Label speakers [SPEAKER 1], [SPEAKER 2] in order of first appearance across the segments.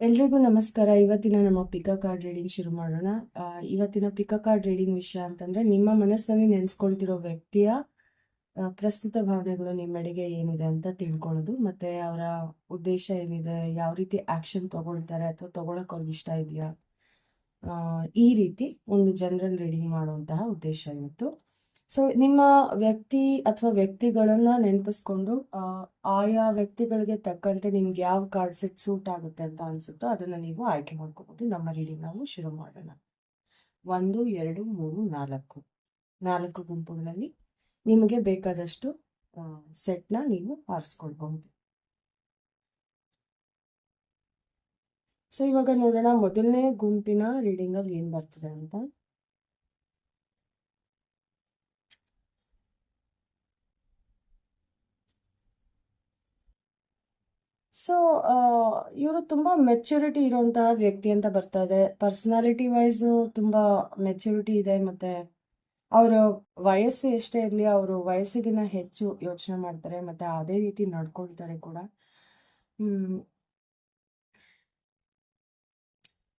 [SPEAKER 1] ಎಲ್ರಿಗೂ ನಮಸ್ಕಾರ. ಇವತ್ತಿನ ನಮ್ಮ ಪಿಕಾ ಕಾರ್ಡ್ ರೀಡಿಂಗ್ ಶುರು ಮಾಡೋಣ. ಇವತ್ತಿನ ಪಿಕಾ ಕಾರ್ಡ್ ರೀಡಿಂಗ್ ವಿಷಯ ಅಂತಂದ್ರೆ, ನಿಮ್ಮ ಮನಸ್ಸಿನಲ್ಲಿ ನೆನೆಸ್ಕೊಳ್ತಿರೋ ವ್ಯಕ್ತಿಯ ಪ್ರಸ್ತುತ ಭಾವನೆಗಳು ನಿಮ್ಮೆಡೆಗೆ ಏನಿದೆ ಅಂತ ತಿಳ್ಕೊಳ್ಳೋದು, ಮತ್ತೆ ಅವರ ಉದ್ದೇಶ ಏನಿದೆ, ಯಾವ ರೀತಿ ಆಕ್ಷನ್ ತಗೊಳ್ತಾರೆ ಅಥವಾ ತಗೊಳಕ್ ಅವ್ರಿಗೆ ಇಷ್ಟ ಇದೆಯಾ, ಈ ರೀತಿ ಒಂದು ಜನರಲ್ ರೀಡಿಂಗ್ ಮಾಡುವಂತಹ ಉದ್ದೇಶ ಇವತ್ತು. ಸೊ ನಿಮ್ಮ ವ್ಯಕ್ತಿ ಅಥವಾ ವ್ಯಕ್ತಿಗಳನ್ನ ನೆನಪಿಸ್ಕೊಂಡು ಆಯಾ ವ್ಯಕ್ತಿಗಳಿಗೆ ತಕ್ಕಂತೆ ನಿಮ್ಗೆ ಯಾವ ಕಾರ್ಡ್ ಸೆಟ್ ಸೂಟ್ ಆಗುತ್ತೆ ಅಂತ ಅನ್ಸುತ್ತೋ ಅದನ್ನ ನೀವು ಆಯ್ಕೆ ಮಾಡ್ಕೋಬಹುದು. ನಮ್ಮ ರೀಡಿಂಗ್ ನಾವು ಶುರು ಮಾಡೋಣ. 1, 2, 3, 4 ಗುಂಪುಗಳಲ್ಲಿ ನಿಮಗೆ ಬೇಕಾದಷ್ಟು ಸೆಟ್ನ ನೀವು ಆರಿಸ್ಕೊಳ್ಬಹುದು. ಸೊ ಇವಾಗ ನೋಡೋಣ ಮೊದಲನೇ ಗುಂಪಿನ ರೀಡಿಂಗ್ ಅಲ್ಲಿ ಏನ್ ಬರ್ತದೆ ಅಂತ. ಸೊ ಇವರು ತುಂಬಾ ಮೆಚುರಿಟಿ ಇರುವಂತಹ ವ್ಯಕ್ತಿ ಅಂತ ಬರ್ತಾ ಇದೆ. ಪರ್ಸನಾಲಿಟಿ ವೈಸ್ ತುಂಬಾ ಮೆಚುರಿಟಿ ಇದೆ, ಮತ್ತೆ ಅವರ ವಯಸ್ಸು ಎಷ್ಟೇ ಇರಲಿ ಅವರು ವಯಸ್ಸಿಗಿನ ಹೆಚ್ಚು ಯೋಚನೆ ಮಾಡ್ತಾರೆ, ಮತ್ತೆ ಅದೇ ರೀತಿ ನಡ್ಕೊಳ್ತಾರೆ ಕೂಡ.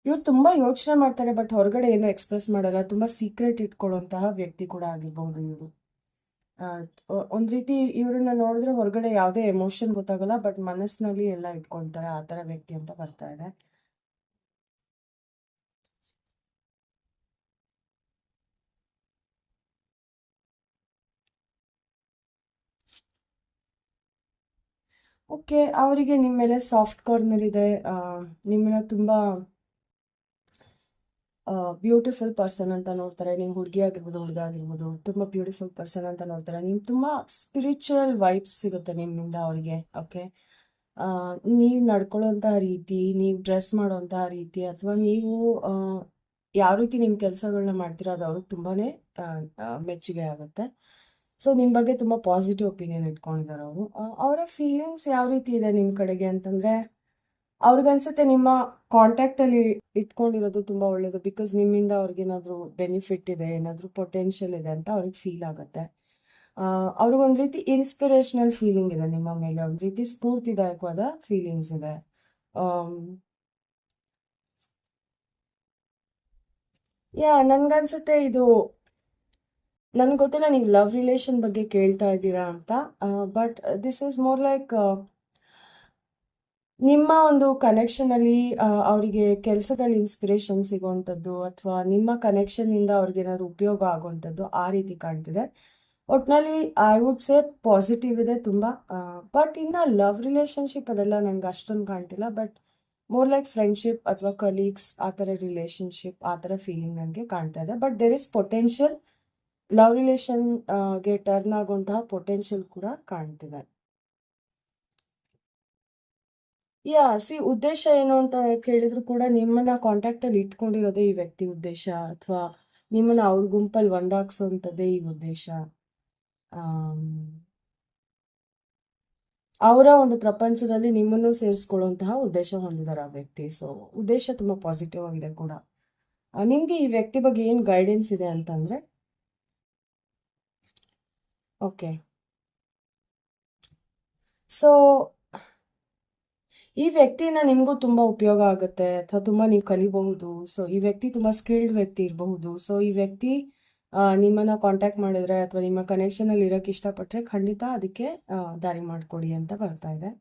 [SPEAKER 1] ಇವ್ರು ತುಂಬಾ ಯೋಚನೆ ಮಾಡ್ತಾರೆ, ಬಟ್ ಹೊರಗಡೆ ಏನು ಎಕ್ಸ್ಪ್ರೆಸ್ ಮಾಡಲ್ಲ. ತುಂಬಾ ಸೀಕ್ರೆಟ್ ಇಟ್ಕೊಳ್ಳುವಂತಹ ವ್ಯಕ್ತಿ ಕೂಡ ಆಗಿರ್ಬಹುದು ಇವರು. ಒಂದ್ ರೀತಿ ಇವ್ರನ್ನ ನೋಡಿದ್ರೆ ಹೊರಗಡೆ ಯಾವುದೇ ಎಮೋಷನ್ ಗೊತ್ತಾಗಲ್ಲ, ಬಟ್ ಮನಸ್ಸಿನಲ್ಲಿ ಎಲ್ಲ ಇಟ್ಕೊಳ್ತಾರೆ. ಆ ತರ ವ್ಯಕ್ತಿ ಅಂತ ಬರ್ತಾ ಇದೆ. ಓಕೆ, ಅವರಿಗೆ ನಿಮ್ಮ ಮೇಲೆ ಸಾಫ್ಟ್ ಕಾರ್ನರ್ ಇದೆ. ನಿಮ್ಮನ್ನ ತುಂಬಾ ಬ್ಯೂಟಿಫುಲ್ ಪರ್ಸನ್ ಅಂತ ನೋಡ್ತಾರೆ. ನೀವು ಹುಡುಗಿ ಆಗಿರ್ಬೋದು, ಹುಡುಗ ಆಗಿರ್ಬೋದು, ತುಂಬಾ ಬ್ಯೂಟಿಫುಲ್ ಪರ್ಸನ್ ಅಂತ ನೋಡ್ತಾರೆ. ನಿಮ್ ತುಂಬಾ ಸ್ಪಿರಿಚುವಲ್ ವೈಬ್ಸ್ ಸಿಗುತ್ತೆ ನಿಮ್ಮಿಂದ ಅವರಿಗೆ. ಓಕೆ, ನೀವು ನಡ್ಕೊಳ್ಳುವಂತಹ ರೀತಿ, ನೀವು ಡ್ರೆಸ್ ಮಾಡುವಂತಹ ರೀತಿ, ಅಥವಾ ನೀವು ಯಾವ ರೀತಿ ನಿಮ್ಮ ಕೆಲಸಗಳನ್ನ ಮಾಡ್ತೀರೋ ಅದು ಅವ್ರಿಗೆ ತುಂಬಾನೇ ಮೆಚ್ಚುಗೆ ಆಗುತ್ತೆ. ಸೊ ನಿಮ್ಮ ಬಗ್ಗೆ ತುಂಬಾ ಪಾಸಿಟಿವ್ ಒಪಿನಿಯನ್ ಇಟ್ಕೊಂಡಿದ್ದಾರೆ ಅವರು. ಅವರ ಫೀಲಿಂಗ್ಸ್ ಯಾವ ರೀತಿ ಇದೆ ನಿಮ್ಮ ಕಡೆಗೆ ಅಂತಂದ್ರೆ, ಅವ್ರಿಗನ್ಸುತ್ತೆ ನಿಮ್ಮ ಕಾಂಟ್ಯಾಕ್ಟ್ ಅಲ್ಲಿ ಇಟ್ಕೊಂಡಿರೋದು ತುಂಬಾ ಒಳ್ಳೇದು. ಬಿಕಾಸ್ ನಿಮ್ಮಿಂದ ಅವ್ರಿಗೇನಾದ್ರೂ ಬೆನಿಫಿಟ್ ಇದೆ, ಏನಾದ್ರೂ ಪೊಟೆನ್ಷಿಯಲ್ ಇದೆ ಅಂತ ಅವ್ರಿಗೆ ಫೀಲ್ ಆಗುತ್ತೆ. ಅವ್ರಿಗೊಂದ್ ರೀತಿ ಇನ್ಸ್ಪಿರೇಷನಲ್ ಫೀಲಿಂಗ್ ಇದೆ ನಿಮ್ಮ ಮೇಲೆ, ಒಂದ್ ರೀತಿ ಸ್ಫೂರ್ತಿದಾಯಕವಾದ ಫೀಲಿಂಗ್ಸ್ ಇದೆ. ನನ್ಗನ್ಸುತ್ತೆ ಇದು, ನನ್ಗೆ ಗೊತ್ತಿಲ್ಲ ನೀವು ಲವ್ ರಿಲೇಷನ್ ಬಗ್ಗೆ ಕೇಳ್ತಾ ಇದ್ದೀರಾ ಅಂತ, but this is more like ನಿಮ್ಮ ಒಂದು ಕನೆಕ್ಷನ್ ಅಲ್ಲಿ ಅವರಿಗೆ ಕೆಲಸದಲ್ಲಿ ಇನ್ಸ್ಪಿರೇಷನ್ ಸಿಗುವಂಥದ್ದು, ಅಥವಾ ನಿಮ್ಮ ಕನೆಕ್ಷನ್ ಇಂದ ಅವ್ರಿಗೆ ಏನಾದ್ರು ಉಪಯೋಗ ಆಗುವಂಥದ್ದು, ಆ ರೀತಿ ಕಾಣ್ತಿದೆ. ಒಟ್ನಲ್ಲಿ ಐ ವುಡ್ ಸೇ ಪಾಸಿಟಿವ್ ಇದೆ ತುಂಬಾ. ಬಟ್ ಇನ್ನ ಲವ್ ರಿಲೇಶನ್ಶಿಪ್ ಅದೆಲ್ಲ ನಂಗೆ ಅಷ್ಟೊಂದು ಕಾಣ್ತಿಲ್ಲ. ಬಟ್ ಮೋರ್ ಲೈಕ್ ಫ್ರೆಂಡ್ಶಿಪ್ ಅಥವಾ ಕಲೀಗ್ಸ್, ಆ ಥರ ರಿಲೇಶನ್ಶಿಪ್, ಆ ಥರ ಫೀಲಿಂಗ್ ನನಗೆ ಕಾಣ್ತಾ ಇದೆ. But there is potential, love ರಿಲೇಷನ್ಗೆ ಟರ್ನ್ ಆಗುವಂತಹ ಪೊಟೆನ್ಷಿಯಲ್ ಕೂಡ ಕಾಣ್ತಿದೆ. ಉದ್ದೇಶ ಏನು ಅಂತ ಕೇಳಿದ್ರು ಕೂಡ, ನಿಮ್ಮನ್ನ ಕಾಂಟ್ಯಾಕ್ಟ್ ಅಲ್ಲಿ ಇಟ್ಕೊಂಡಿರೋದೇ ಈ ವ್ಯಕ್ತಿ ಉದ್ದೇಶ, ಅಥವಾ ನಿಮ್ಮನ್ನ ಅವ್ರ ಗುಂಪಲ್ಲಿ ಒಂದಾಗ್ಸೋಂಥದ್ದೇ ಈ ಉದ್ದೇಶ. ಅವರ ಒಂದು ಪ್ರಪಂಚದಲ್ಲಿ ನಿಮ್ಮನ್ನು ಸೇರಿಸ್ಕೊಳ್ಳುವಂತಹ ಉದ್ದೇಶ ಹೊಂದಿದ್ದಾರೆ ಆ ವ್ಯಕ್ತಿ. ಸೊ ಉದ್ದೇಶ ತುಂಬಾ ಪಾಸಿಟಿವ್ ಆಗಿದೆ ಕೂಡ. ನಿಮ್ಗೆ ಈ ವ್ಯಕ್ತಿ ಬಗ್ಗೆ ಏನ್ ಗೈಡೆನ್ಸ್ ಇದೆ ಅಂತಂದ್ರೆ, ಓಕೆ, ಸೊ ಈ ವ್ಯಕ್ತಿನ ನಿಮಗೂ ತುಂಬಾ ಉಪಯೋಗ ಆಗುತ್ತೆ, ಅಥವಾ ತುಂಬಾ ನೀವು ಕಲಿಬಹುದು. ಸೊ ಈ ವ್ಯಕ್ತಿ ತುಂಬಾ ಸ್ಕಿಲ್ಡ್ ವ್ಯಕ್ತಿ ಇರಬಹುದು. ಸೊ ಈ ವ್ಯಕ್ತಿ ನಿಮ್ಮನ್ನ ಕಾಂಟ್ಯಾಕ್ಟ್ ಮಾಡಿದ್ರೆ ಅಥವಾ ನಿಮ್ಮ ಕನೆಕ್ಷನ್ ಅಲ್ಲಿ ಇರಕ್ಕೆ ಇಷ್ಟಪಟ್ರೆ ಖಂಡಿತ ಅದಕ್ಕೆ ದಾರಿ ಮಾಡಿಕೊಡಿ ಅಂತ ಬರ್ತಾ ಇದೆ.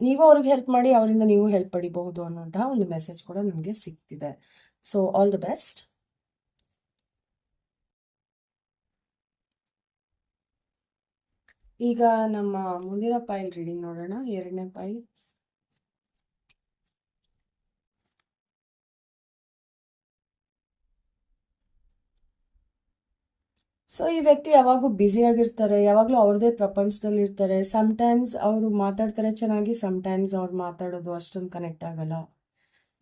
[SPEAKER 1] ನೀವು ಅವ್ರಿಗೆ ಹೆಲ್ಪ್ ಮಾಡಿ, ಅವರಿಂದ ನೀವು ಹೆಲ್ಪ್ ಪಡಿಬಹುದು ಅನ್ನೋಂತಹ ಒಂದು ಮೆಸೇಜ್ ಕೂಡ ನಿಮಗೆ ಸಿಗ್ತಿದೆ. So all the best. ಈಗ ನಮ್ಮ ಮುಂದಿನ ಪೈಲ್ ರೀಡಿಂಗ್ ನೋಡೋಣ, 2ನೇ ಪೈಲ್. ಸೊ ಈ ವ್ಯಕ್ತಿ ಯಾವಾಗೂ ಬ್ಯುಸಿ ಆಗಿರ್ತಾರೆ, ಯಾವಾಗಲೂ ಅವ್ರದೇ ಪ್ರಪಂಚದಲ್ಲಿ ಇರ್ತಾರೆ. ಸಮ್ಟೈಮ್ಸ್ ಅವರು ಮಾತಾಡ್ತಾರೆ ಚೆನ್ನಾಗಿ, ಸಮ್ಟೈಮ್ಸ್ ಅವ್ರು ಮಾತಾಡೋದು ಅಷ್ಟೊಂದು ಕನೆಕ್ಟ್ ಆಗಲ್ಲ.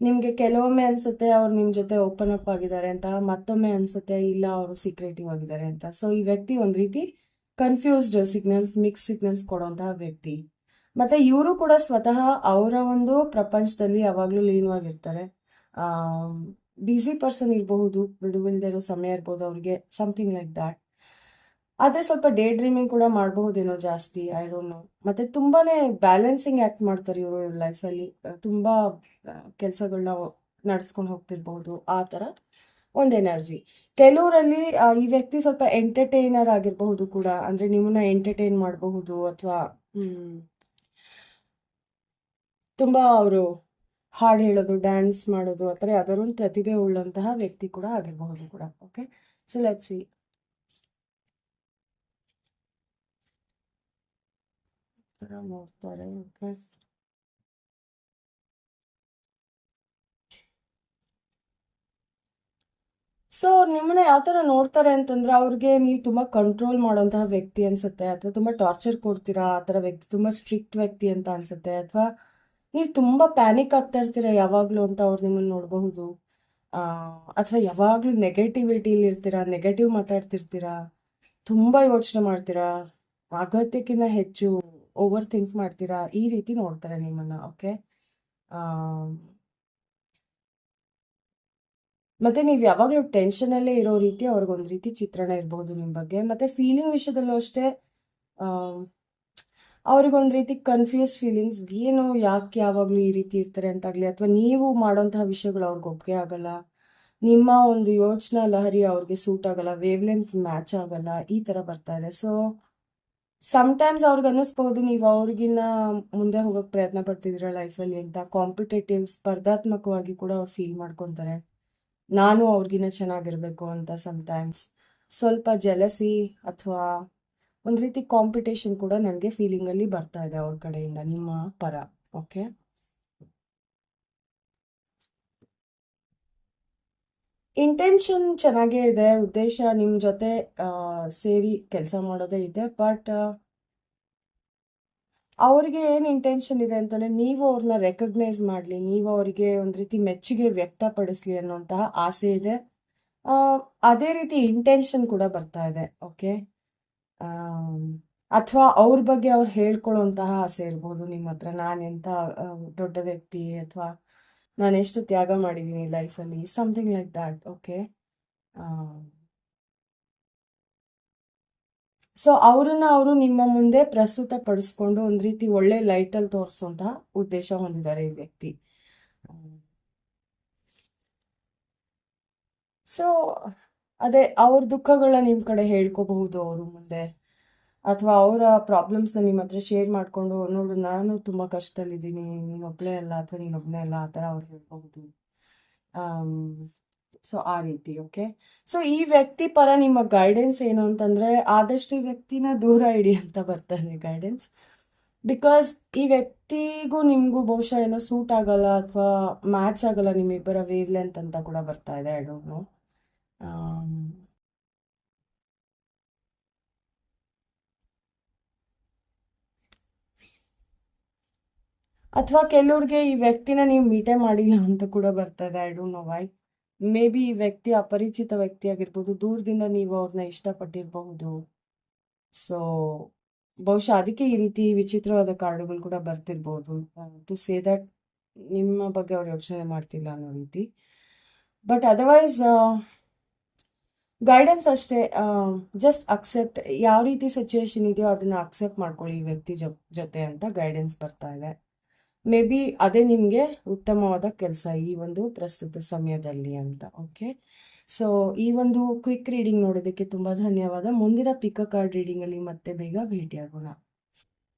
[SPEAKER 1] ನಿಮಗೆ ಕೆಲವೊಮ್ಮೆ ಅನ್ಸುತ್ತೆ ಅವ್ರು ನಿಮ್ಮ ಜೊತೆ ಓಪನ್ ಅಪ್ ಆಗಿದ್ದಾರೆ ಅಂತ, ಮತ್ತೊಮ್ಮೆ ಅನ್ಸುತ್ತೆ ಇಲ್ಲ ಅವರು ಸೀಕ್ರೆಟಿವ್ ಆಗಿದ್ದಾರೆ ಅಂತ. ಸೊ ಈ ವ್ಯಕ್ತಿ ಒಂದ್ ರೀತಿ ಕನ್ಫ್ಯೂಸ್ಡ್ ಸಿಗ್ನಲ್ಸ್, ಮಿಕ್ಸ್ ಸಿಗ್ನಲ್ಸ್ ಕೊಡುವಂತಹ ವ್ಯಕ್ತಿ. ಮತ್ತೆ ಇವರು ಕೂಡ ಸ್ವತಃ ಅವರ ಒಂದು ಪ್ರಪಂಚದಲ್ಲಿ ಯಾವಾಗಲೂ ಲೀನವಾಗಿರ್ತಾರೆ. ಬ್ಯುಸಿ ಪರ್ಸನ್ ಇರಬಹುದು, ಬಿಡುವಿಲ್ದೇ ಇರೋ ಸಮಯ ಇರ್ಬೋದು ಅವ್ರಿಗೆ, ಸಮಥಿಂಗ್ ಲೈಕ್ ದ್ಯಾಟ್. ಆದ್ರೆ ಸ್ವಲ್ಪ ಡೇ ಡ್ರೀಮಿಂಗ್ ಕೂಡ ಮಾಡಬಹುದೇನೋ ಜಾಸ್ತಿ, ಐ ಡೋಂಟ್ ನೋ. ಮತ್ತೆ ತುಂಬಾನೇ ಬ್ಯಾಲೆನ್ಸಿಂಗ್ ಆಕ್ಟ್ ಮಾಡ್ತಾರೆ ಇವರು ಇವ್ರ ಲೈಫಲ್ಲಿ. ತುಂಬಾ ಕೆಲಸಗಳನ್ನ ನಡ್ಸ್ಕೊಂಡು ಹೋಗ್ತಿರ್ಬಹುದು, ಆ ತರ ಒಂದು ಎನರ್ಜಿ. ಕೆಲವರಲ್ಲಿ ಈ ವ್ಯಕ್ತಿ ಸ್ವಲ್ಪ ಎಂಟರ್ಟೈನರ್ ಆಗಿರಬಹುದು ಕೂಡ, ಅಂದ್ರೆ ನಿಮ್ಮನ್ನ ಎಂಟರ್ಟೈನ್ ಮಾಡಬಹುದು, ಅಥವಾ ತುಂಬಾ ಅವರು ಹಾಡು ಹೇಳೋದು, ಡ್ಯಾನ್ಸ್ ಮಾಡೋದು, ಆ ಥರ ಯಾವ್ದಾದ್ರು ಒಂದು ಪ್ರತಿಭೆ ಉಳ್ಳಂತಹ ವ್ಯಕ್ತಿ ಕೂಡ ಆಗಿರಬಹುದು ಕೂಡ. Okay, so let's see. ನೋಡ್ತಾರೆ. ಓಕೆ, ಸೊ ನಿಮ್ಮನ್ನ ಯಾವ ಥರ ನೋಡ್ತಾರೆ ಅಂತಂದ್ರೆ, ಅವ್ರಿಗೆ ನೀವು ತುಂಬ ಕಂಟ್ರೋಲ್ ಮಾಡೋಂತಹ ವ್ಯಕ್ತಿ ಅನ್ಸುತ್ತೆ, ಅಥವಾ ತುಂಬ ಟಾರ್ಚರ್ ಕೊಡ್ತೀರಾ ಆ ಥರ ವ್ಯಕ್ತಿ, ತುಂಬ ಸ್ಟ್ರಿಕ್ಟ್ ವ್ಯಕ್ತಿ ಅಂತ ಅನ್ಸುತ್ತೆ, ಅಥವಾ ನೀವು ತುಂಬ ಪ್ಯಾನಿಕ್ ಆಗ್ತಾ ಇರ್ತೀರಾ ಯಾವಾಗಲೂ ಅಂತ ಅವ್ರು ನಿಮ್ಮನ್ನು ನೋಡಬಹುದು. ಅಥವಾ ಯಾವಾಗಲೂ ನೆಗೆಟಿವಿಟಿಲಿ ಇರ್ತೀರಾ, ನೆಗೆಟಿವ್ ಮಾತಾಡ್ತಿರ್ತೀರಾ, ತುಂಬ ಯೋಚನೆ ಮಾಡ್ತೀರಾ, ಅಗತ್ಯಕ್ಕಿಂತ ಹೆಚ್ಚು ಓವರ್ ಥಿಂಕ್ ಮಾಡ್ತೀರಾ, ಈ ರೀತಿ ನೋಡ್ತಾರೆ ನಿಮ್ಮನ್ನ. ಓಕೆ, ಮತ್ತೆ ನೀವು ಯಾವಾಗಲೂ ಟೆನ್ಷನಲ್ಲೇ ಇರೋ ರೀತಿ ಅವ್ರಿಗೊಂದು ರೀತಿ ಚಿತ್ರಣ ಇರ್ಬೋದು ನಿಮ್ಮ ಬಗ್ಗೆ. ಮತ್ತೆ ಫೀಲಿಂಗ್ ವಿಷಯದಲ್ಲೂ ಅಷ್ಟೇ, ಅವ್ರಿಗೊಂದು ರೀತಿ ಕನ್ಫ್ಯೂಸ್ ಫೀಲಿಂಗ್ಸ್, ಏನು ಯಾಕೆ ಯಾವಾಗಲೂ ಈ ರೀತಿ ಇರ್ತಾರೆ ಅಂತಾಗಲಿ, ಅಥವಾ ನೀವು ಮಾಡೋಂತಹ ವಿಷಯಗಳು ಅವ್ರಿಗೆ ಒಪ್ಪಿಗೆ ಆಗಲ್ಲ, ನಿಮ್ಮ ಒಂದು ಯೋಚನಾ ಲಹರಿ ಅವ್ರಿಗೆ ಸೂಟ್ ಆಗಲ್ಲ, ವೇವ್ ಲೆಂತ್ ಮ್ಯಾಚ್ ಆಗಲ್ಲ, ಈ ಥರ ಬರ್ತಾ ಇದೆ. ಸೊ ಸಮ್ಟೈಮ್ಸ್ ಅವ್ರಿಗೆ ಅನ್ನಿಸ್ಬೋದು ನೀವು ಅವ್ರಿಗಿನ್ನ ಮುಂದೆ ಹೋಗೋಕೆ ಪ್ರಯತ್ನ ಪಡ್ತಿದ್ದೀರಾ ಲೈಫಲ್ಲಿ ಅಂತ. ಕಾಂಪಿಟೇಟಿವ್, ಸ್ಪರ್ಧಾತ್ಮಕವಾಗಿ ಕೂಡ ಅವ್ರು ಫೀಲ್ ಮಾಡ್ಕೊತಾರೆ, ನಾನು ಅವ್ರಿಗಿನ್ನ ಚೆನ್ನಾಗಿರ್ಬೇಕು ಅಂತ. ಸಮ್ಟೈಮ್ಸ್ ಸ್ವಲ್ಪ ಜೆಲಸಿ ಅಥವಾ ಒಂದು ರೀತಿ ಕಾಂಪಿಟೇಷನ್ ಕೂಡ ನನಗೆ ಫೀಲಿಂಗಲ್ಲಿ ಬರ್ತಾ ಇದೆ ಅವ್ರ ಕಡೆಯಿಂದ ನಿಮ್ಮ ಪರ. ಓಕೆ, ಇಂಟೆನ್ಷನ್ ಚೆನ್ನಾಗೇ ಇದೆ, ಉದ್ದೇಶ ನಿಮ್ಮ ಜೊತೆ ಸೇರಿ ಕೆಲಸ ಮಾಡೋದೇ ಇದೆ. ಬಟ್ ಅವ್ರಿಗೆ ಏನು ಇಂಟೆನ್ಷನ್ ಇದೆ ಅಂತಂದರೆ, ನೀವು ಅವ್ರನ್ನ ರೆಕಗ್ನೈಸ್ ಮಾಡಲಿ, ನೀವು ಅವರಿಗೆ ಒಂದು ರೀತಿ ಮೆಚ್ಚುಗೆ ವ್ಯಕ್ತಪಡಿಸ್ಲಿ ಅನ್ನೋಂತಹ ಆಸೆ ಇದೆ. ಅದೇ ರೀತಿ ಇಂಟೆನ್ಷನ್ ಕೂಡ ಬರ್ತಾ ಇದೆ. ಓಕೆ, ಅಥವಾ ಅವ್ರ ಬಗ್ಗೆ ಅವ್ರು ಹೇಳ್ಕೊಳ್ಳೋಂತಹ ಆಸೆ ಇರ್ಬೋದು ನಿಮ್ಮ ಹತ್ರ, ನಾನೆಂಥ ದೊಡ್ಡ ವ್ಯಕ್ತಿ, ಅಥವಾ ನಾನು ಎಷ್ಟು ತ್ಯಾಗ ಮಾಡಿದ್ದೀನಿ ಲೈಫಲ್ಲಿ, something like that. Okay, so ಅವರನ್ನ ಅವರು ನಿಮ್ಮ ಮುಂದೆ ಪ್ರಸ್ತುತ ಪಡಿಸ್ಕೊಂಡು ಒಂದು ರೀತಿ ಒಳ್ಳೆ ಲೈಟಲ್ಲಿ ತೋರಿಸುವಂತಹ ಉದ್ದೇಶ ಹೊಂದಿದ್ದಾರೆ ಈ ವ್ಯಕ್ತಿ. ಸೊ ಅದೇ ಅವ್ರ ದುಃಖಗಳನ್ನ ನಿಮ್ಮ ಕಡೆ ಹೇಳ್ಕೋಬಹುದು ಅವರು ಮುಂದೆ, ಅಥವಾ ಅವರ ಪ್ರಾಬ್ಲಮ್ಸ್ನ ನಿಮ್ಮ ಹತ್ರ ಶೇರ್ ಮಾಡಿಕೊಂಡು, ನೋಡು ನಾನು ತುಂಬ ಕಷ್ಟದಲ್ಲಿದ್ದೀನಿ, ನೀನೊಬ್ಬಳೇ ಅಲ್ಲ, ಅಥವಾ ನೀನೊಬ್ಬನೇ ಅಲ್ಲ, ಆ ಥರ ಅವ್ರು ಹೇಳ್ಬಹುದು. ಸೊ ಆ ರೀತಿ. ಓಕೆ, ಸೊ ಈ ವ್ಯಕ್ತಿ ಪರ ನಿಮ್ಮ ಗೈಡೆನ್ಸ್ ಏನು ಅಂತಂದರೆ, ಆದಷ್ಟು ಈ ವ್ಯಕ್ತಿನ ದೂರ ಇಡಿ ಅಂತ ಬರ್ತಾರೆ ಗೈಡೆನ್ಸ್. ಬಿಕಾಸ್ ಈ ವ್ಯಕ್ತಿಗೂ ನಿಮಗೂ ಬಹುಶಃ ಏನೋ ಸೂಟ್ ಆಗಲ್ಲ, ಅಥವಾ ಮ್ಯಾಚ್ ಆಗಲ್ಲ ನಿಮ್ಮಿಬ್ಬರ ವೇವ್ ಲೆಂತ್ ಅಂತ ಕೂಡ ಬರ್ತಾ ಇದೆ. I don't no. ಅಥವಾ ಕೆಲವ್ರಿಗೆ ಈ ವ್ಯಕ್ತಿನ ನೀವು ಮೀಟೇ ಮಾಡಿಲ್ಲ ಅಂತ ಕೂಡ ಬರ್ತಾ ಇದೆ. I don't know why. May be ಈ ವ್ಯಕ್ತಿ ಅಪರಿಚಿತ ವ್ಯಕ್ತಿ ಆಗಿರ್ಬೋದು, ದೂರದಿಂದ ನೀವು ಅವ್ರನ್ನ ಇಷ್ಟಪಟ್ಟಿರಬಹುದು. ಸೊ ಬಹುಶಃ ಅದಕ್ಕೆ ಈ ರೀತಿ ವಿಚಿತ್ರವಾದ ಕಾರ್ಡುಗಳು ಕೂಡ ಬರ್ತಿರ್ಬೋದು, ಟು ಸೇ ದಟ್ ನಿಮ್ಮ ಬಗ್ಗೆ ಅವ್ರು ಯೋಚನೆ ಮಾಡ್ತಿಲ್ಲ ಅನ್ನೋ ರೀತಿ. ಬಟ್ ಅದರ್ವೈಸ್ ಗೈಡೆನ್ಸ್ ಅಷ್ಟೇ, ಜಸ್ಟ್ ಅಕ್ಸೆಪ್ಟ್, ಯಾವ ರೀತಿ ಸಿಚುವೇಶನ್ ಇದೆಯೋ ಅದನ್ನ ಅಕ್ಸೆಪ್ಟ್ ಮಾಡ್ಕೊಳ್ಳಿ ಈ ವ್ಯಕ್ತಿ ಜೊತೆ ಅಂತ ಗೈಡೆನ್ಸ್ ಬರ್ತಾ ಇದೆ. ಮೇ ಬಿ ಅದೇ ನಿಮಗೆ ಉತ್ತಮವಾದ ಕೆಲಸ ಈ ಒಂದು ಪ್ರಸ್ತುತ ಸಮಯದಲ್ಲಿ ಅಂತ. ಓಕೆ, ಸೊ ಈ ಒಂದು ಕ್ವಿಕ್ ರೀಡಿಂಗ್ ನೋಡೋದಕ್ಕೆ ತುಂಬ ಧನ್ಯವಾದ. ಮುಂದಿನ ಪಿಕ್ ಕಾರ್ಡ್ ರೀಡಿಂಗಲ್ಲಿ ಮತ್ತೆ ಬೇಗ ಭೇಟಿಯಾಗೋಣ.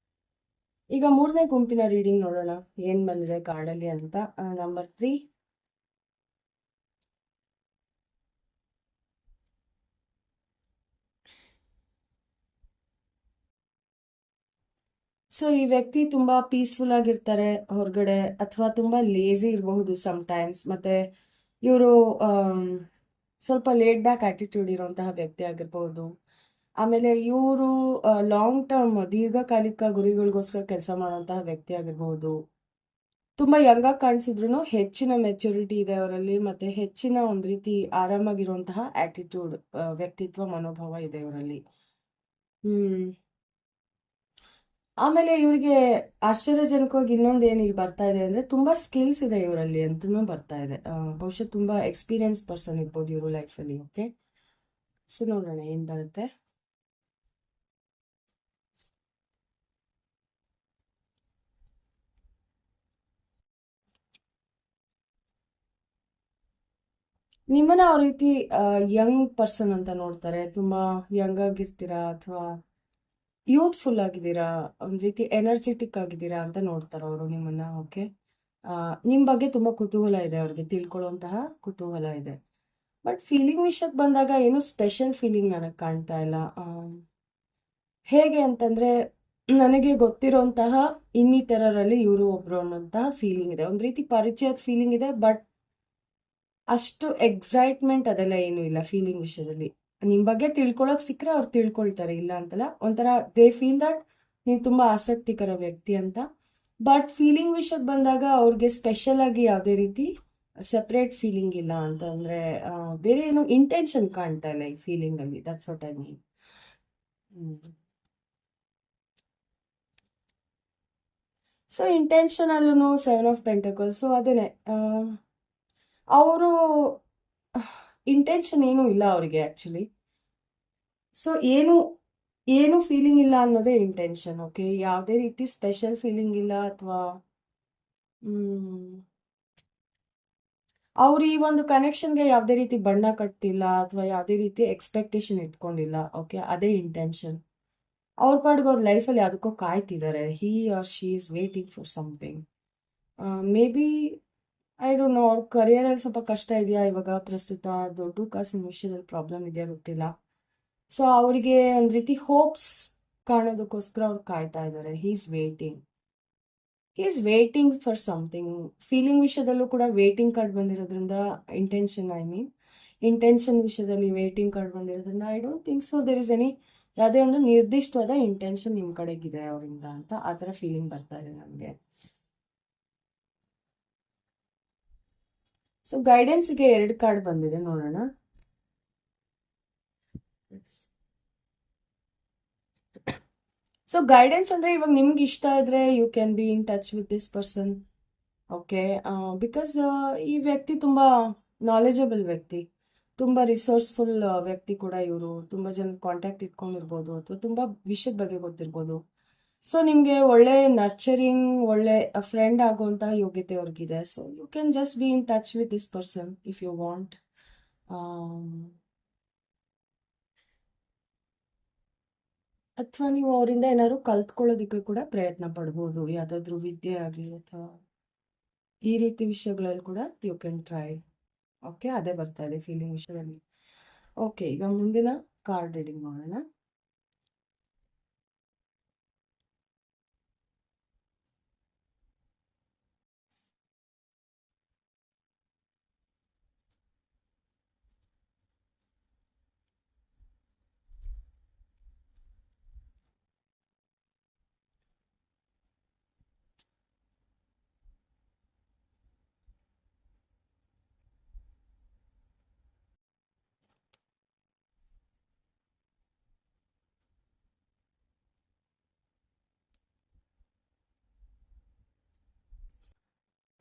[SPEAKER 1] ಈಗ ಮೂರನೇ ಗುಂಪಿನ ರೀಡಿಂಗ್ ನೋಡೋಣ ಏನು ಬಂದಿದೆ ಕಾರ್ಡಲ್ಲಿ ಅಂತ. ನಂಬರ್ 3, ಸೊ ಈ ವ್ಯಕ್ತಿ ತುಂಬ ಪೀಸ್ಫುಲ್ ಆಗಿರ್ತಾರೆ ಹೊರಗಡೆ, ಅಥವಾ ತುಂಬ ಲೇಸಿ ಇರಬಹುದು ಸಮ್ಟೈಮ್ಸ್. ಮತ್ತು ಇವರು ಸ್ವಲ್ಪ ಲೇಡ್ ಬ್ಯಾಕ್ ಆ್ಯಟಿಟ್ಯೂಡ್ ಇರುವಂತಹ ವ್ಯಕ್ತಿ ಆಗಿರ್ಬೋದು. ಆಮೇಲೆ ಇವರು ಲಾಂಗ್ ಟರ್ಮ್, ದೀರ್ಘಕಾಲಿಕ ಗುರಿಗಳಿಗೋಸ್ಕರ ಕೆಲಸ ಮಾಡುವಂತಹ ವ್ಯಕ್ತಿ ಆಗಿರ್ಬೋದು. ತುಂಬ ಯಂಗಾಗಿ ಕಾಣಿಸಿದ್ರು ಹೆಚ್ಚಿನ ಮೆಚುರಿಟಿ ಇದೆ ಅವರಲ್ಲಿ, ಮತ್ತು ಹೆಚ್ಚಿನ ಒಂದು ರೀತಿ ಆರಾಮಾಗಿರುವಂತಹ ಆ್ಯಟಿಟ್ಯೂಡ್, ವ್ಯಕ್ತಿತ್ವ, ಮನೋಭಾವ ಇದೆ ಇವರಲ್ಲಿ. ಆಮೇಲೆ ಇವರಿಗೆ ಆಶ್ಚರ್ಯಜನಕವಾಗಿ ಇನ್ನೊಂದು ಏನು ಇಲ್ಲಿ ಬರ್ತಾ ಇದೆ ಅಂದರೆ, ತುಂಬ ಸ್ಕಿಲ್ಸ್ ಇದೆ ಇವರಲ್ಲಿ ಅಂತಲೂ ಬರ್ತಾ ಇದೆ. ಬಹುಶಃ ತುಂಬ ಎಕ್ಸ್ಪೀರಿಯನ್ಸ್ ಪರ್ಸನ್ ಇರ್ಬೋದು ಇವರು ಲೈಫಲ್ಲಿ. ಓಕೆ, ಸೊ ನೋಡೋಣ ಏನು ಬರುತ್ತೆ. ನಿಮ್ಮನ್ನ ಆ ರೀತಿ ಯಂಗ್ ಪರ್ಸನ್ ಅಂತ ನೋಡ್ತಾರೆ. ತುಂಬಾ ಯಂಗ್ ಆಗಿರ್ತೀರಾ ಅಥವಾ ಯೂತ್ಫುಲ್ ಆಗಿದ್ದೀರಾ, ಒಂದ್ ರೀತಿ ಎನರ್ಜೆಟಿಕ್ ಆಗಿದ್ದೀರಾ ಅಂತ ನೋಡ್ತಾರೆ ಅವರು ನಿಮ್ಮನ್ನ. ಓಕೆ, ನಿಮ್ ಬಗ್ಗೆ ತುಂಬಾ ಕುತೂಹಲ ಇದೆ, ಅವ್ರಿಗೆ ತಿಳ್ಕೊಳ್ಳುವಂತಹ ಕುತೂಹಲ ಇದೆ. ಬಟ್ ಫೀಲಿಂಗ್ ವಿಷಯಕ್ಕೆ ಬಂದಾಗ ಏನು ಸ್ಪೆಷಲ್ ಫೀಲಿಂಗ್ ನನಗೆ ಕಾಣ್ತಾ ಇಲ್ಲ. ಹೇಗೆ ಅಂತಂದ್ರೆ, ನನಗೆ ಗೊತ್ತಿರೋಂತಹ ಇನ್ನಿತರರಲ್ಲಿ ಇವರು ಒಬ್ರು ಅನ್ನೋಂತಹ ಫೀಲಿಂಗ್ ಇದೆ, ಒಂದ್ ರೀತಿ ಪರಿಚಯದ ಫೀಲಿಂಗ್ ಇದೆ. ಬಟ್ ಅಷ್ಟು ಎಕ್ಸೈಟ್ಮೆಂಟ್ ಅದೆಲ್ಲ ಏನೂ ಇಲ್ಲ ಫೀಲಿಂಗ್ ವಿಷಯದಲ್ಲಿ. ನಿಮ್ ಬಗ್ಗೆ ತಿಳ್ಕೊಳಕ್ ಸಿಕ್ಕರೆ ಅವ್ರು ತಿಳ್ಕೊಳ್ತಾರೆ, ಇಲ್ಲ ಅಂತಲ್ಲ. ಒಂಥರ ದೇ ಫೀಲ್ ದಟ್ ನೀವು ತುಂಬಾ ಆಸಕ್ತಿಕರ ವ್ಯಕ್ತಿ ಅಂತ. ಬಟ್ ಫೀಲಿಂಗ್ ವಿಷಯಕ್ಕೆ ಬಂದಾಗ ಅವ್ರಿಗೆ ಸ್ಪೆಷಲ್ ಆಗಿ ಯಾವುದೇ ರೀತಿ ಸೆಪರೇಟ್ ಫೀಲಿಂಗ್ ಇಲ್ಲ ಅಂತಂದ್ರೆ, ಬೇರೆ ಏನು ಇಂಟೆನ್ಷನ್ ಕಾಣ್ತಾ ಇಲ್ಲ ಈ ಫೀಲಿಂಗ್ ಅಲ್ಲಿ. That's what I mean. So intention ಅಲ್ಲೂ 7 of Pentacles. ಸೊ ಅದೇನೆ, ಅವರು ಇಂಟೆನ್ಷನ್ ಏನೂ ಇಲ್ಲ ಅವರಿಗೆ ಆಕ್ಚುಲಿ. ಸೊ ಏನು ಏನು ಫೀಲಿಂಗ್ ಇಲ್ಲ ಅನ್ನೋದೇ ಇಂಟೆನ್ಷನ್. ಓಕೆ, ಯಾವುದೇ ರೀತಿ ಸ್ಪೆಷಲ್ ಫೀಲಿಂಗ್ ಇಲ್ಲ, ಅಥವಾ ಅವ್ರು ಈ ಒಂದು ಕನೆಕ್ಷನ್ಗೆ ಯಾವುದೇ ರೀತಿ ಬಣ್ಣ ಕಟ್ತಿಲ್ಲ, ಅಥವಾ ಯಾವುದೇ ರೀತಿ ಎಕ್ಸ್ಪೆಕ್ಟೇಷನ್ ಇಟ್ಕೊಂಡಿಲ್ಲ. ಓಕೆ, ಅದೇ ಇಂಟೆನ್ಷನ್. ಅವ್ರ ಪಾಡ್ಗೆ ಅವ್ರ ಲೈಫಲ್ಲಿ ಯಾವುದಕ್ಕೋ ಕಾಯ್ತಿದ್ದಾರೆ. He or she is waiting for something. Maybe, I don't know, ಅವ್ರ ಕರಿಯರಲ್ಲಿ ಸ್ವಲ್ಪ ಕಷ್ಟ ಇದೆಯಾ ಇವಾಗ ಪ್ರಸ್ತುತ, ದುಡ್ಡು ಕಾಸಿನ ವಿಷಯದಲ್ಲಿ ಪ್ರಾಬ್ಲಮ್ ಇದೆಯಾ ಗೊತ್ತಿಲ್ಲ. ಸೊ ಅವರಿಗೆ ಒಂದು ರೀತಿ ಹೋಪ್ಸ್ ಕಾಣೋದಕ್ಕೋಸ್ಕರ ಅವ್ರು ಕಾಯ್ತಾ ಇದ್ದಾರೆ. Is waiting for something. Feeling ವಿಷಯದಲ್ಲೂ ಕೂಡ ವೇಟಿಂಗ್ ಕಾರ್ಡ್ ಬಂದಿರೋದ್ರಿಂದ, ಇಂಟೆನ್ಷನ್ ವಿಷಯದಲ್ಲಿ ವೇಟಿಂಗ್ ಕಾರ್ಡ್ ಬಂದಿರೋದ್ರಿಂದ, I don't think so there is any ಯಾವುದೇ ಒಂದು ನಿರ್ದಿಷ್ಟವಾದ ಇಂಟೆನ್ಷನ್ ನಿಮ್ಮ ಕಡೆಗಿದೆ ಅವರಿಂದ ಅಂತ, ಆ ಥರ ಫೀಲಿಂಗ್ ಬರ್ತಾ ಇದೆ ನನಗೆ. ಸೊ ಗೈಡೆನ್ಸ್ಗೆ 2 ಕಾರ್ಡ್ ಬಂದಿದೆ, ನೋಡೋಣ. ಸೊ ಗೈಡೆನ್ಸ್ ಅಂದ್ರೆ, ಇವಾಗ ನಿಮ್ಗೆ ಇಷ್ಟ ಇದ್ರೆ you can be in touch with this person. Okay, because ಈ ವ್ಯಕ್ತಿ ತುಂಬಾ ನಾಲೆಜಬಲ್ ವ್ಯಕ್ತಿ, ತುಂಬಾ ರಿಸೋರ್ಸ್ಫುಲ್ ವ್ಯಕ್ತಿ ಕೂಡ ಇವರು. ತುಂಬಾ ಜನ ಕಾಂಟ್ಯಾಕ್ಟ್ ಇಟ್ಕೊಂಡಿರ್ಬೋದು, ಅಥವಾ ತುಂಬಾ ವಿಷಯದ ಬಗ್ಗೆ ಗೊತ್ತಿರ್ಬೋದು. ಸೊ ನಿಮ್ಗೆ ಒಳ್ಳೆ ನರ್ಚರಿಂಗ್, ಒಳ್ಳೆ ಫ್ರೆಂಡ್ ಆಗುವಂತಹ ಯೋಗ್ಯತೆ ಅವ್ರಿಗಿದೆ. So you can just be in touch with this person if you want. ಅಥವಾ ನೀವು ಅವರಿಂದ ಏನಾದ್ರು ಕಲ್ತ್ಕೊಳ್ಳೋದಕ್ಕೆ ಕೂಡ ಪ್ರಯತ್ನ ಪಡ್ಬೋದು, ಯಾವುದಾದ್ರೂ ವಿದ್ಯೆ ಆಗಲಿ ಅಥವಾ ಈ ರೀತಿ ವಿಷಯಗಳಲ್ಲಿ ಕೂಡ ಯು ಕ್ಯಾನ್ ಟ್ರೈ. ಓಕೆ, ಅದೇ ಬರ್ತಾ ಇದೆ ಫೀಲಿಂಗ್ ವಿಷಯದಲ್ಲಿ. ಓಕೆ, ಈಗ ಮುಂದಿನ ಕಾರ್ಡ್ ರೀಡಿಂಗ್ ಮಾಡೋಣ.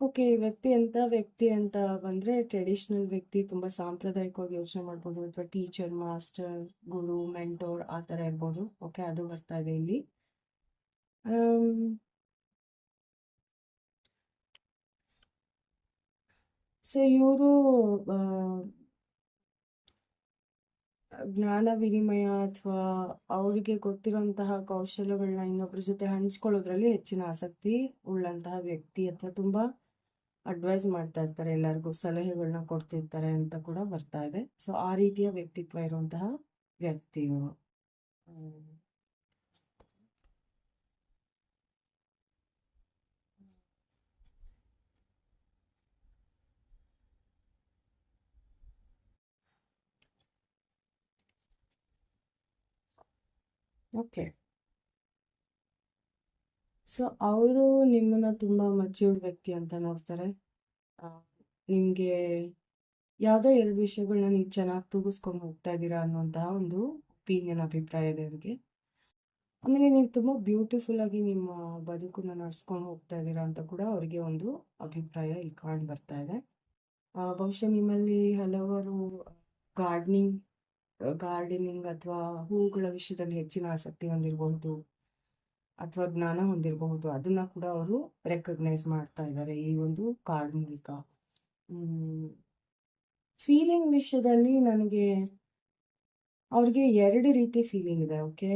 [SPEAKER 1] ಓಕೆ, ಈ ವ್ಯಕ್ತಿ ಎಂಥ ವ್ಯಕ್ತಿ ಅಂತ ಬಂದರೆ, ಟ್ರೆಡಿಷ್ನಲ್ ವ್ಯಕ್ತಿ, ತುಂಬ ಸಾಂಪ್ರದಾಯಿಕವಾಗಿ ಯೋಚನೆ ಮಾಡ್ಬೋದು, ಅಥವಾ ಟೀಚರ್, ಮಾಸ್ಟರ್, ಗುರು, ಮೆಂಟೋರ್ ಆ ಥರ ಇರ್ಬೋದು. ಓಕೆ, ಅದು ಬರ್ತಾ ಇದೆ ಇಲ್ಲಿ. ಸೊ ಇವರು ಜ್ಞಾನ ವಿನಿಮಯ ಅಥವಾ ಅವರಿಗೆ ಗೊತ್ತಿರುವಂತಹ ಕೌಶಲ್ಯಗಳನ್ನ ಇನ್ನೊಬ್ಬರ ಜೊತೆ ಹಂಚ್ಕೊಳ್ಳೋದ್ರಲ್ಲಿ ಹೆಚ್ಚಿನ ಆಸಕ್ತಿ ಉಳ್ಳಂತಹ ವ್ಯಕ್ತಿ, ಅಥವಾ ತುಂಬಾ ಅಡ್ವೈಸ್ ಮಾಡ್ತಾ ಇರ್ತಾರೆ, ಎಲ್ಲರಿಗೂ ಸಲಹೆಗಳನ್ನ ಕೊಡ್ತಿರ್ತಾರೆ ಅಂತ ಕೂಡ ಬರ್ತಾ ಇದೆ. ಸೊ ಆ ರೀತಿಯ ವ್ಯಕ್ತಿತ್ವ ಇರುವಂತಹ ವ್ಯಕ್ತಿ ಇವರು. ಓಕೆ, ಸೊ ಅವರು ನಿಮ್ಮನ್ನ ತುಂಬಾ ಮಚ್ಯೂರ್ಡ್ ವ್ಯಕ್ತಿ ಅಂತ ನೋಡ್ತಾರೆ. ನಿಮಗೆ ಯಾವುದೋ 2 ವಿಷಯಗಳನ್ನ ನೀವು ಚೆನ್ನಾಗಿ ತೂಗಿಸ್ಕೊಂಡು ಹೋಗ್ತಾ ಇದ್ದೀರಾ ಅನ್ನುವಂತಹ ಒಂದು ಒಪಿನಿಯನ್, ಅಭಿಪ್ರಾಯ ಇದೆ ಅವ್ರಿಗೆ. ಆಮೇಲೆ ನೀವು ತುಂಬ ಬ್ಯೂಟಿಫುಲ್ ಆಗಿ ನಿಮ್ಮ ಬದುಕನ್ನು ನಡೆಸ್ಕೊಂಡು ಹೋಗ್ತಾ ಇದ್ದೀರಾ ಅಂತ ಕೂಡ ಅವರಿಗೆ ಒಂದು ಅಭಿಪ್ರಾಯ ಇಲ್ಲಿ ಕಾಣ್ ಬರ್ತಾ ಇದೆ. ಬಹುಶಃ ನಿಮ್ಮಲ್ಲಿ ಹಲವಾರು ಗಾರ್ಡನಿಂಗ್ ಅಥವಾ ಹೂಗಳ ವಿಷಯದಲ್ಲಿ ಹೆಚ್ಚಿನ ಆಸಕ್ತಿ ಹೊಂದಿರಬಹುದು, ಅಥವಾ ಜ್ಞಾನ ಹೊಂದಿರಬಹುದು. ಅದನ್ನ ಕೂಡ ಅವರು ರೆಕಗ್ನೈಸ್ ಮಾಡ್ತಾ ಇದ್ದಾರೆ ಈ ಒಂದು ಕಾರ್ಡ್ ಮೂಲಕ. ಫೀಲಿಂಗ್ ವಿಷಯದಲ್ಲಿ ನನಗೆ ಅವ್ರಿಗೆ 2 ರೀತಿ ಫೀಲಿಂಗ್ ಇದೆ. ಓಕೆ.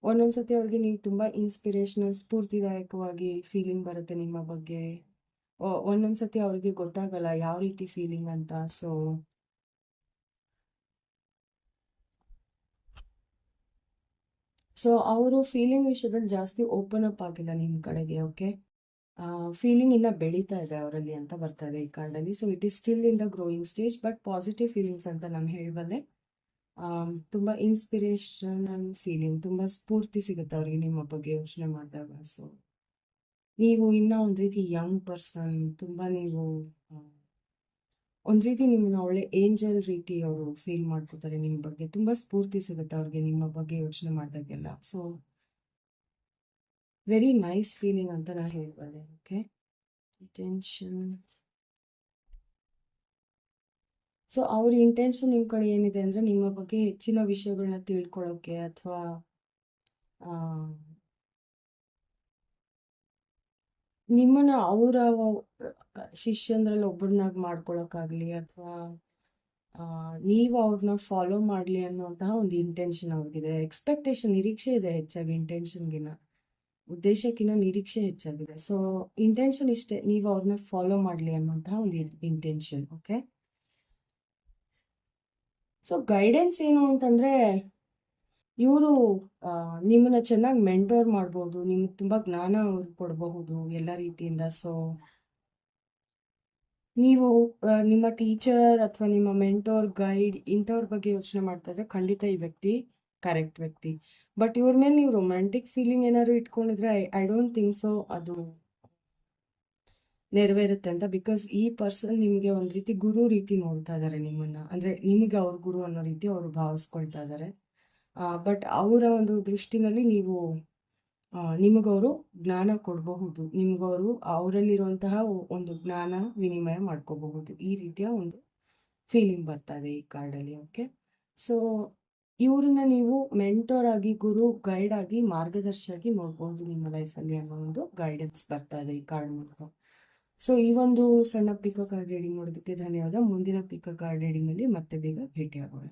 [SPEAKER 1] ಒಂದೊಂದ್ಸತಿ ಅವ್ರಿಗೆ ನೀವು ತುಂಬ ಇನ್ಸ್ಪಿರೇಷನಲ್, ಸ್ಫೂರ್ತಿದಾಯಕವಾಗಿ ಫೀಲಿಂಗ್ ಬರುತ್ತೆ ನಿಮ್ಮ ಬಗ್ಗೆ. ಒಂದೊಂದ್ಸತಿ ಅವ್ರಿಗೆ ಗೊತ್ತಾಗಲ್ಲ ಯಾವ ರೀತಿ ಫೀಲಿಂಗ್ ಅಂತ. ಸೊ ಅವರು ಫೀಲಿಂಗ್ ವಿಷಯದಲ್ಲಿ ಜಾಸ್ತಿ ಓಪನ್ ಅಪ್ ಆಗಿಲ್ಲ ನಿಮ್ಮ ಕಡೆಗೆ. ಓಕೆ. ಫೀಲಿಂಗ್ ಇನ್ನ ಬೆಳೀತಾ ಇದೆ ಅವರಲ್ಲಿ ಅಂತ ಬರ್ತಾ ಇದೆ ಈ ಕಾರ್ಡಲ್ಲಿ. So it is still in the growing stage, but positive feelings ಅಂತ ನಾನು ಹೇಳಬಲ್ಲೆ. ತುಂಬ ಇನ್ಸ್ಪಿರೇಷನಲ್ ಫೀಲಿಂಗ್, ತುಂಬ ಸ್ಫೂರ್ತಿ ಸಿಗುತ್ತೆ ಅವ್ರಿಗೆ ನಿಮ್ಮ ಬಗ್ಗೆ ಯೋಚನೆ ಮಾಡಿದಾಗ. ಸೊ ನೀವು ಇನ್ನೂ ಒಂದು ರೀತಿ ಯಂಗ್ ಪರ್ಸನ್, ತುಂಬ ನೀವು ಒಂದು ರೀತಿ ನಿಮ್ಮನ್ನ ಒಳ್ಳೆ ಏಂಜಲ್ ರೀತಿ ಅವರು ಫೀಲ್ ಮಾಡ್ಕೋತಾರೆ ನಿಮ್ಮ ಬಗ್ಗೆ. ತುಂಬ ಸ್ಫೂರ್ತಿ ಸಿಗುತ್ತೆ ಅವ್ರಿಗೆ ನಿಮ್ಮ ಬಗ್ಗೆ ಯೋಚನೆ ಮಾಡಿದಾಗೆಲ್ಲ. ಸೊ ವೆರಿ ನೈಸ್ ಫೀಲಿಂಗ್ ಅಂತ ನಾನು ಹೇಳ್ಬಲ್ಲೆ. ಓಕೆ. ಇಂಟೆನ್ಷನ್. ಸೊ ಅವ್ರ ಇಂಟೆನ್ಷನ್ ನಿಮ್ಮ ಕಡೆ ಏನಿದೆ ಅಂದರೆ ನಿಮ್ಮ ಬಗ್ಗೆ ಹೆಚ್ಚಿನ ವಿಷಯಗಳನ್ನ ತಿಳ್ಕೊಳ್ಳೋಕ್ಕೆ, ಅಥವಾ ನಿಮ್ಮನ್ನ ಅವರ ಶಿಷ್ಯಂದ್ರಲ್ಲಿ ಒಬ್ಬರನ್ನಾಗಿ ಮಾಡ್ಕೊಳಕ್ಕಾಗಲಿ, ಅಥವಾ ನೀವು ಅವ್ರನ್ನ ಫಾಲೋ ಮಾಡಲಿ ಅನ್ನುವಂತಹ ಒಂದು ಇಂಟೆನ್ಷನ್ ಅವ್ರಿಗಿದೆ. ಎಕ್ಸ್ಪೆಕ್ಟೇಷನ್, ನಿರೀಕ್ಷೆ ಇದೆ ಹೆಚ್ಚಾಗಿ ಇಂಟೆನ್ಷನ್ಗಿನ, ಉದ್ದೇಶಕ್ಕಿಂತ ನಿರೀಕ್ಷೆ ಹೆಚ್ಚಾಗಿದೆ. ಸೊ ಇಂಟೆನ್ಷನ್ ಇಷ್ಟೇ, ನೀವು ಅವ್ರನ್ನ ಫಾಲೋ ಮಾಡಲಿ ಅನ್ನುವಂತಹ ಒಂದು ಇಂಟೆನ್ಷನ್. ಓಕೆ. ಸೊ ಗೈಡೆನ್ಸ್ ಏನು ಅಂತಂದರೆ, ಇವರು ನಿಮ್ಮನ್ನ ಚೆನ್ನಾಗಿ ಮೆಂಟೋರ್ ಮಾಡ್ಬೋದು, ನಿಮ್ಗೆ ತುಂಬ ಜ್ಞಾನ ಅವ್ರು ಕೊಡಬಹುದು ಎಲ್ಲ ರೀತಿಯಿಂದ. ಸೊ ನೀವು ನಿಮ್ಮ ಟೀಚರ್ ಅಥವಾ ನಿಮ್ಮ ಮೆಂಟೋರ್, ಗೈಡ್ ಇಂಥವ್ರ ಬಗ್ಗೆ ಯೋಚನೆ ಮಾಡ್ತಾ ಇದ್ರೆ ಖಂಡಿತ ಈ ವ್ಯಕ್ತಿ ಕರೆಕ್ಟ್ ವ್ಯಕ್ತಿ. ಬಟ್ ಇವ್ರ ಮೇಲೆ ನೀವು ರೊಮ್ಯಾಂಟಿಕ್ ಫೀಲಿಂಗ್ ಏನಾದ್ರು ಇಟ್ಕೊಂಡಿದ್ರೆ ಐ ಡೋಂಟ್ ಥಿಂಕ್ ಸೊ ಅದು ನೆರವೇರುತ್ತೆ ಅಂತ. ಬಿಕಾಸ್ ಈ ಪರ್ಸನ್ ನಿಮಗೆ ಒಂದು ರೀತಿ ಗುರು ರೀತಿ ನೋಡ್ತಾ ಇದ್ದಾರೆ ನಿಮ್ಮನ್ನ, ಅಂದರೆ ನಿಮಗೆ ಅವ್ರ ಗುರು ಅನ್ನೋ ರೀತಿ ಅವರು ಭಾವಿಸ್ಕೊಳ್ತಾ ಇದ್ದಾರೆ. ಬಟ್ ಅವರ ಒಂದು ದೃಷ್ಟಿನಲ್ಲಿ ನೀವು ನಿಮಗವರು ಜ್ಞಾನ ಕೊಡಬಹುದು, ನಿಮಗವರು ಅವರಲ್ಲಿರುವಂತಹ ಒಂದು ಜ್ಞಾನ ವಿನಿಮಯ ಮಾಡ್ಕೋಬಹುದು. ಈ ರೀತಿಯ ಒಂದು ಫೀಲಿಂಗ್ ಬರ್ತಾ ಇದೆ ಈ ಕಾರ್ಡಲ್ಲಿ. ಓಕೆ. ಸೊ ಇವ್ರನ್ನ ನೀವು ಮೆಂಟೋರ್ ಆಗಿ, ಗುರು, ಗೈಡ್ ಆಗಿ, ಮಾರ್ಗದರ್ಶಿಯಾಗಿ ನೋಡ್ಬೋದು ನಿಮ್ಮ ಲೈಫಲ್ಲಿ ಅನ್ನೋ ಒಂದು ಗೈಡೆನ್ಸ್ ಬರ್ತಾ ಇದೆ ಈ ಕಾರ್ಡ್ ಮೂಲಕ. ಸೊ ಈ ಒಂದು ಸಣ್ಣ ಪಿಕೋ ಕಾರ್ಡ್ ರೀಡಿಂಗ್ ನೋಡೋದಕ್ಕೆ ಧನ್ಯವಾದ. ಮುಂದಿನ ಪಿಕೋ ಕಾರ್ಡ್ ರೀಡಿಂಗಲ್ಲಿ ಮತ್ತೆ ಬೇಗ ಭೇಟಿಯಾಗೋಣ.